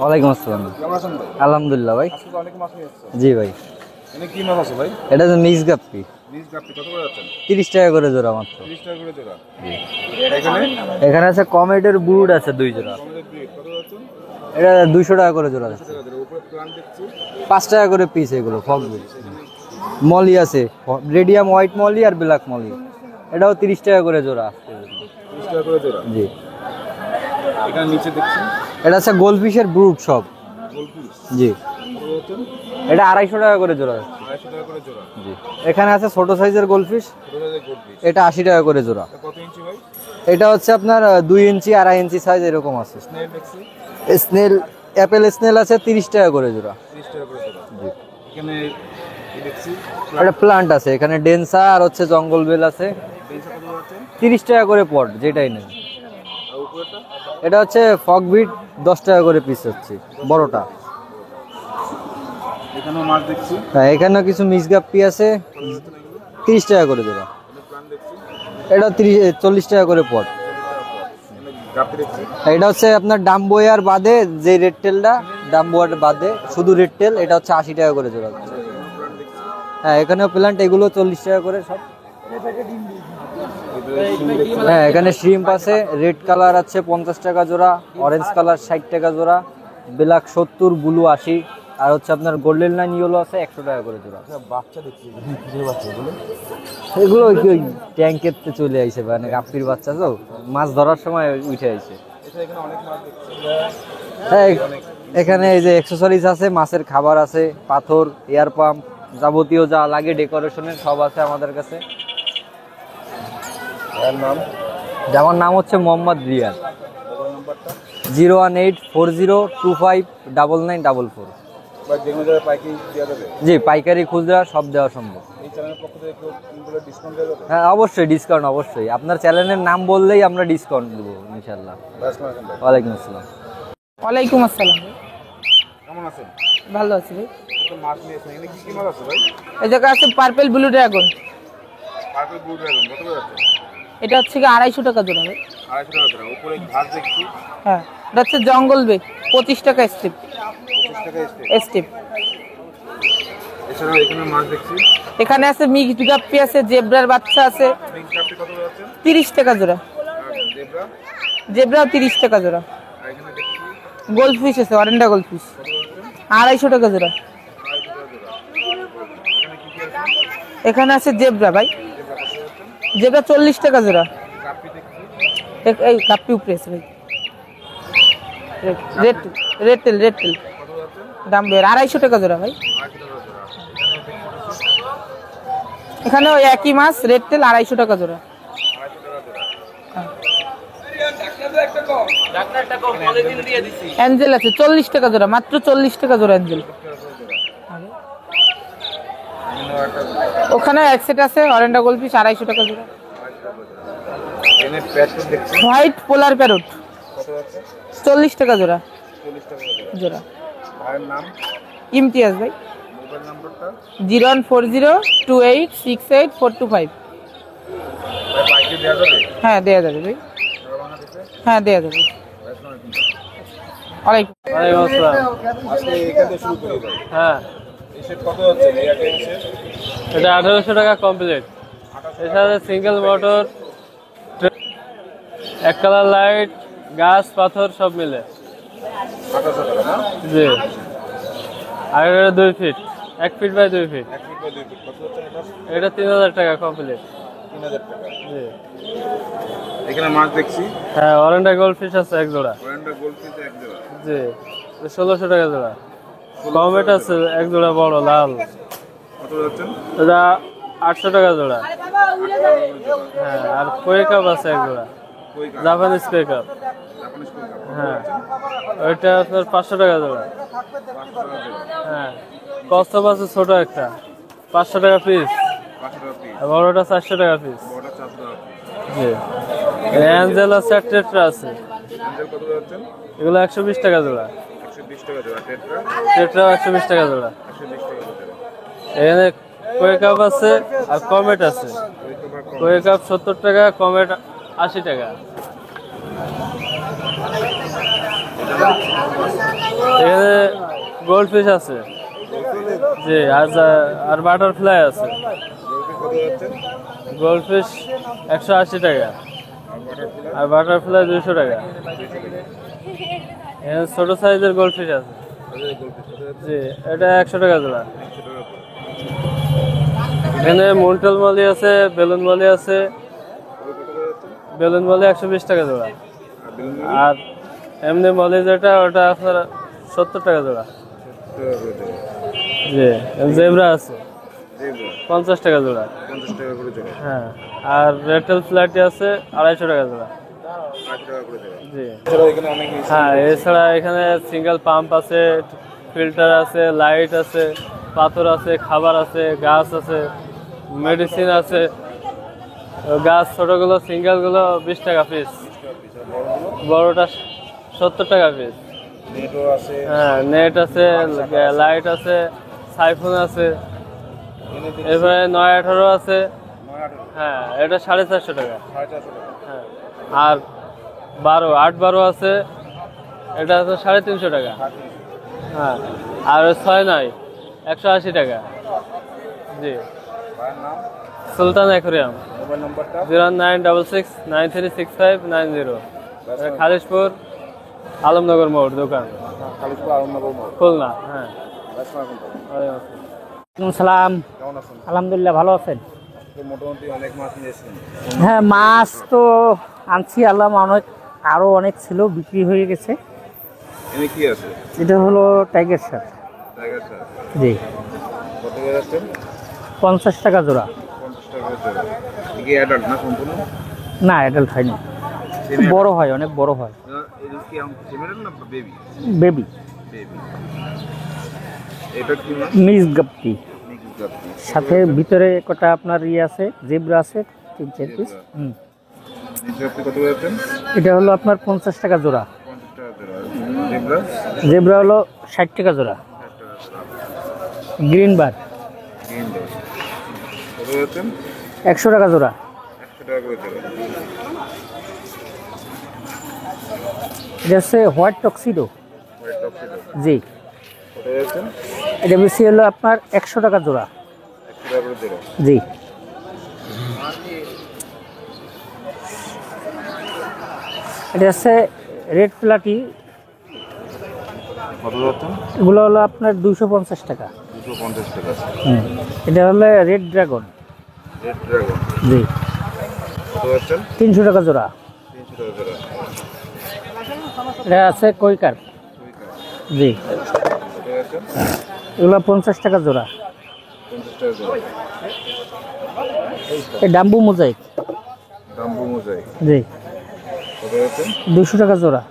ওয়ালাইকুম আসসালাম। কেমন আছেন ভাই? আলহামদুলিল্লাহ ভাই। আজকে তো অনেক মাছ নিয়ে এসেছেন। জি ভাই। এনে কি মাছ আছে ভাই? এটা যে মিক্স গাপ্পি। মিক্স গাপ্পি কত করে যাচ্ছেন? 30 টাকা করে জোড়া মাত্র। 30 টাকা করে জোড়া। জি। এখানে আছে কমেটের বুট আছে 2 জোড়া। কমেটের ব্রিড কত যাচ্ছেন? এটা 200 টাকা করে জোড়া আছে। 200 টাকা জোড়া। উপরে প্লান্ট দেখছি 5 টাকা করে পিস এগুলো ফগ বুট। মলি আছে, রেডিয়াম হোয়াইট মলি আর ব্ল্যাক মলি। এটাও 30 টাকা করে জোড়া। 30 টাকা করে জোড়া। জি। এখানে নিচে দেখছি এটা আছে গোল্ডফিশের ব্রুট সব। গোল্ডফিশ। জি। কত যাচ্ছেন? এটা 250 টাকা করে জোড়া। 250 টাকা করে জোড়া। জি। এখানে আছে ছোট সাইজের গোল্ডফিশ। ছোট সাইজের গোল্ডফিশ। এটা 80 টাকা করে জোড়া। এটা কত ইঞ্চি ভাই? এটা হচ্ছে আপনার 2 ইঞ্চি 2.5 ইঞ্চি সাইজ এরকম আছে। স্নেল দেখছি স্নেল, অ্যাপেল স্নেল আছে 30 টাকা করে জোড়া। 30 টাকা করে জোড়া। জি। এখানে কি দেখছি একটা প্লান্ট আছে, এখানে ডেন্সা আর হচ্ছে জঙ্গল বেল আছে। বেঞ্চা কত যাচ্ছেন? 30 টাকা করে পট, যেটাই নেন। আর উপরেটা এটা হচ্ছে ফগ বিট 10 টাকা করে পিস হচ্ছে বড়টা। এখানেও মাছ দেখছি। হ্যাঁ, এখানেও কিছু মিক্স গাপ্পি আছে 30 টাকা করে জোড়া। প্লান্ট দেখছি এটা 40 টাকা করে পট। গাপ্পি দেখছি এটা হচ্ছে আপনার ডাম্বোয়ার বাদে যে রেড টেলটা, ডাম্বোয়ার বাদে শুধু রেড টেল, এটা হচ্ছে 80 টাকা করে জোড়া। প্লান্ট দেখছি হ্যাঁ, এখানেও প্লান্ট, এগুলো 40 টাকা করে সব। হ্যাঁ, এখানে শ্রিম্প আছে, রেড কালার আছে 50 টাকা জোড়া, অরেঞ্জ কালার 60 টাকা জোড়া, ব্ল্যাক 70, ব্লু 80, আর হচ্ছে আপনার গোল্ডেন লাইন ইয়েলো আছে 100 টাকা করে জোড়া। বাচ্চা দেখছি কিসের বাচ্চা এগুলো? এগুলো ওই ট্যাঙ্কেতে চলে আইছে, মানে গাপ্পির বাচ্চা তো মাছ ধরার সময় উঠে আইছে। এখানে অনেক মাছ দেখছি। হ্যাঁ, এখানে এই যে অ্যাকসেসরিজ আছে, মাছের খাবার আছে, পাথর, এয়ার পাম্প, যাবতীয় যা লাগে ডেকোরেশনের সব আছে আমাদের কাছে। এর নাম আমার নাম হচ্ছে মোহাম্মদ রিয়াদ। মোবাইল নাম্বারটা 01840259944। বা যে কোনো জায়গায় পাইকারি দেওয়া যাবে? জি, পাইকারি খুচরা সব দেওয়া সম্ভব। এই চ্যানেলের পক্ষ থেকে কেউ কোনগুলো ডিসকাউন্ট দেওয়া যাবে? হ্যাঁ, অবশ্যই ডিসকাউন্ট, অবশ্যই। আপনার চ্যানেলের নাম বললেই আমরা ডিসকাউন্ট দেবো ইনশাল্লাহ। আসসালামু আলাইকুম ভাই। ওয়ালাইকুম আসসালাম। ওয়ালাইকুম আসসালাম। কেমন আছেন? ভালো আছি ভাই। তো মাছ নিয়েছেন, এখানে কি কি মাছ আছে ভাই? এই জায়গা আছে purple blue dragon. Purple blue dragon কত করে যাচ্ছে? এটা হচ্ছে কি 250 টাকা জোড়া ভাই। 250 টাকা করে। উপরে ঘাস দেখছি হ্যাঁ, এটা হচ্ছে জঙ্গল বে 25 টাকা স্ট্রিপ। 25 টাকা স্টেপ। স্ট্রিপ। এছাড়াও এখানে মাছ দেখছি এখানে আছে মিক্সড গাপ্পি আছে, জেব্রার বাচ্চা আছে মিক্স কাপটি কত করে যাচ্ছে? 30 টাকা জোড়া। আর জেব্রা জেব্রাও 30 টাকা জোড়া। আর এখানে দেখছি গোল্ডফিশ আছে, অরেন্ডা গোল্ডফিশ কত যাচ্ছে? 250 টাকা জোড়া। 250 টাকা জোড়া। এখানে কি কি আছে? এখানে আছে জেব্রা ভাই, জেব্রা কত যাচ্ছে? জেব্রা 40 টাকা জোড়া। কাপটি দেখছি এই গাপ্পি উপরে আছে ভাই। রেড রেড টেল কত যাচ্ছে? দাম বের 250 টাকা জোড়া ভাই। 250 টাকা জোড়া। এখানেও একই মাছ, রেড টেল 250 টাকা জোড়া। 250 টাকা জোড়া। অ্যাঞ্জেল আছে 40 টাকা জোড়া, মাত্র 40 টাকা জোড়া অ্যাঞ্জেল। ওখানে এক সেট আছে অরেন্ডা গোল্ডফিশ 250 টাকা জোড়া। এখানে প্যাট্রোল দেখছি হোয়াইট পোলার প্যারট কত যাচ্ছে? 40 টাকা জোড়া। 40 টাকা জোড়া। জোড়া। ভাইয়ের নাম, ইমতিয়াজ ভাই। মোবাইল নাম্বারটা 01402868425। ভাই পাইকারি দেওয়া যাবে? হ্যাঁ, দেয়া যাবে ভাই। সারা বাংলাদেশে? হ্যাঁ, দেয়া যাবে। আসসালামু ওয়ালাইকুম। আলাইকুম। ওয়ালাইকুম আসসালাম। আজকে এখান থেকে শুরু করি ভাই। হ্যাঁ, এই সেট কত যাচ্ছে? এই একটা সেট এটা 1800 টাকা কমপ্লিট। এর সাথে সিঙ্গেল মোটর, এক কালার লাইট, গাছ পাথর সব মিলে। 1800 টাকা না? জি। আর এটা 2 feet, 1 feet by 2 feet. 1 feet by 2 feet কত যাচ্ছে এটা? এটা 3000 টাকা কমপ্লিট। 3000 টাকা। জি। এখানে মাছ দেখছি হ্যাঁ, অরেন্ডা গোল্ডফিশ আছে এক জোড়া। ওরেন্ডা গোল্ডফিশ এক জোড়া। জি, 1600 টাকা জোড়া। কমেট আছে এক জোড়া বড় লাল, কত যাচ্ছেন? এটা 800 টাকা জোড়া। হ্যাঁ, আর কই কাপ আছে এক জোড়া, কই কাপ? জাপানিজ কই কাপ। জাপানিজ কই কাপ। হ্যাঁ, ওইটা আপনার 500 টাকা জোড়া। 500 টাকা জোড়া। হ্যাঁ, কচ্ছপ আছে ছোট একটা, 500 টাকা পিস। 500 টাকা পিস। আর বড়টা 400 টাকা পিস। বড়টা 400 টাকা পিস। জি। অ্যাঞ্জেল আছে, টেট্রা আছে, অ্যাঞ্জেল কত যাচ্ছেন? এগুলো 120 টাকা জোড়া। 120 টাকা জোড়া। টেট্রা টেট্রাও 120 টাকা জোড়া। 120 টাকা জোড়া। এখানে কই কাপ আছে আর কমেট আছে। কই কাপ আর কম। কই কাপ 70 টাকা, কমেট 80 টাকা। গোল্ড ফিশ আছে জি, আর বাটারফ্লাই আছে। গোল্ড ফিশ 180 টাকা আর বাটারফ্লাই 200 টাকা। এখানে ছোট সাইজের গোল্ড ফিশ আছে জি, এটা 100 টাকা জোড়া। এখানে মন্টল মালি আছে, বেলুন মালি আছে। বেলুন মালি 120 টাকা জোড়া। আর এমনি মালি যেটা ওটা আপনার 70 টাকা জোড়া জি। জেব্রা আছে 50 টাকা জোড়া। হ্যাঁ, আর রেটেল ফ্ল্যাটি আছে 250 টাকা জোড়া জি। হ্যাঁ, এছাড়া এখানে সিঙ্গেল পাম্প আছে, ফিল্টার আছে, লাইট আছে, পাথর আছে, খাবার আছে, গাছ আছে, মেডিসিন আছে। গাছ ছোটগুলো সিঙ্গেলগুলো 20 টাকা পিস, বড়টা 70 টাকা পিস। হ্যাঁ, নেট আছে, লাইট আছে, সাইফোন আছে। এরপরে 918 আছে। হ্যাঁ, এটা 450 টাকা। হ্যাঁ, আর 812 আছে, এটা আছে 350 টাকা। হ্যাঁ, আর 6 180 টাকা জি। সুলতান অ্যাকুরিয়াম, 0966936590, খালিশপুর আলমনগর মোড় দোকান, খুলনা। হ্যাঁ, সালাম। আলহামদুলিল্লাহ, ভালো আছেন? হ্যাঁ, মাছ তো আনছি, আল্লাহ অনেক, আরো অনেক ছিল, বিক্রি হয়ে গেছে। এটা হলো টাইগার শার্ক জি, 50 টাকা জোড়া। না, অ্যাডাল্ট হয়নি, বড় হয়, অনেক বড় হয়। বেবি মিক্স গাপ্পি, সাথে ভিতরে কটা আপনার ইয়ে আছে, জেব্রা আছে 3-4 পিস। এটা হলো আপনার 50 টাকা জোড়া। জেব্রা হলো 60 টাকা জোড়া। গ্রিন বার 100 টাকা জোড়া। এটা হচ্ছে হোয়াইট টক্সিডো জি, এটা বেশি হলো আপনার 100 টাকা জোড়া জি। এটা হচ্ছে রেড প্লাটি, এগুলো হলো আপনার 250 টাকা। এটা হলো রেড ড্রাগন জি, 300 টাকা জোড়া। এটা আছে কৈকার জি, এগুলো 50 টাকা জোড়া। এই ডাম্বু মোজাইক জি, 200 টাকা জোড়া।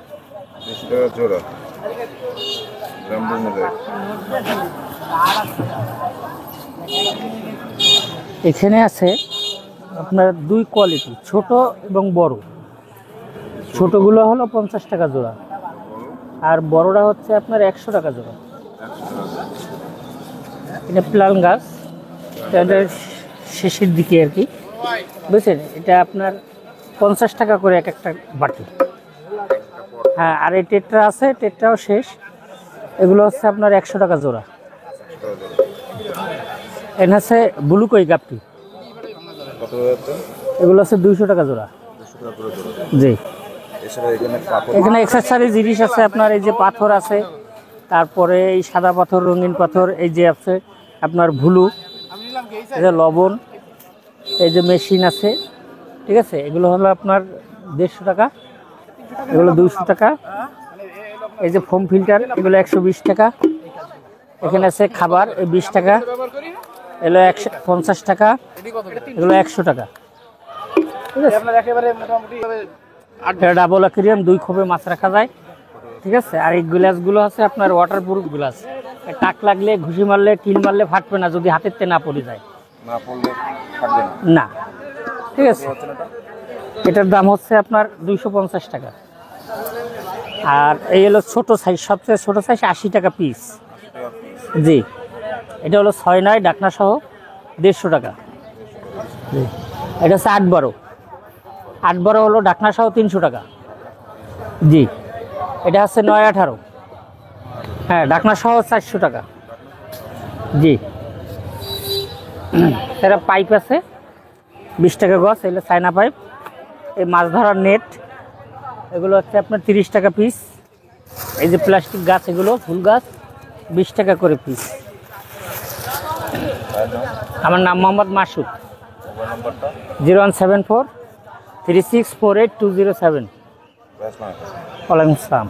এখানে আছে আপনার 2 কোয়ালিটি, ছোট এবং বড়। ছোটগুলো হলো 50 টাকা জোড়া, আর বড়টা হচ্ছে আপনার 100 টাকা জোড়া। এটা প্লাম গাছ, এটা শেষের দিকে আর কি, বুঝছেন। এটা আপনার 50 টাকা করে এক একটা বাটি। হ্যাঁ, আর এই টেট্রা আছে, টেট্রাও শেষ, এগুলো হচ্ছে আপনার 100 টাকা জোড়া। এখানে আছে ব্লুকই গাপ্পি, এগুলো হচ্ছে 200 টাকা জোড়া জি। এখানে এক্সেসরিজ জিনিস আছে আপনার, এই যে পাথর আছে, তারপরে এই সাদা পাথর, রঙিন পাথর, এই যে আছে আপনার ভুলু, এই যে লবণ, এই যে মেশিন আছে, ঠিক আছে। এগুলো হলো আপনার 150 টাকা, এগুলো 200 টাকা। এই যে ফোম ফিল্টার, এগুলো 120 টাকা। এখানে আছে খাবার, এই 20 টাকা, এগুলো 150 টাকা, এগুলো 100 টাকা, ঠিক আছে। ডাবল অ্যাকুরিয়াম, 2 খোপে মাছ রাখা যায়, ঠিক আছে। আর এই গ্লাসগুলো আছে আপনার ওয়াটারপ্রুফ গ্লাস, টাক লাগলে, ঘুষি মারলে, কিল মারলে ফাটবে না, যদি হাতের না পড়ে যায় না, ঠিক আছে। এটার দাম হচ্ছে আপনার 250 টাকা। আর এই হলো ছোট সাইজ, সবচেয়ে ছোট সাইজ 80 টাকা পিস জি। এটা হলো 6-9 ডাকনা সহ 150 টাকা জি। এটা হচ্ছে 8-12 হলো ডাকনা সহ 300 টাকা জি। এটা হচ্ছে 9-18, হ্যাঁ, ঢাকনা সহ 400 টাকা। জি, এরা পাইপ আছে 20 টাকা গজ, এগুলো চায়না পাইপ। এই মাছ ধরার নেট, এগুলো হচ্ছে আপনার 30 টাকা পিস। এই যে প্লাস্টিক গাছ, এগুলো ফুল গাছ 20 টাকা করে পিস। আমার নাম মোহাম্মদ মাসুদ। মোবাইল নাম্বারটা 0174 3648 207। আসসালামু আলাইকুম। ওয়ালাইকুম আসসালাম।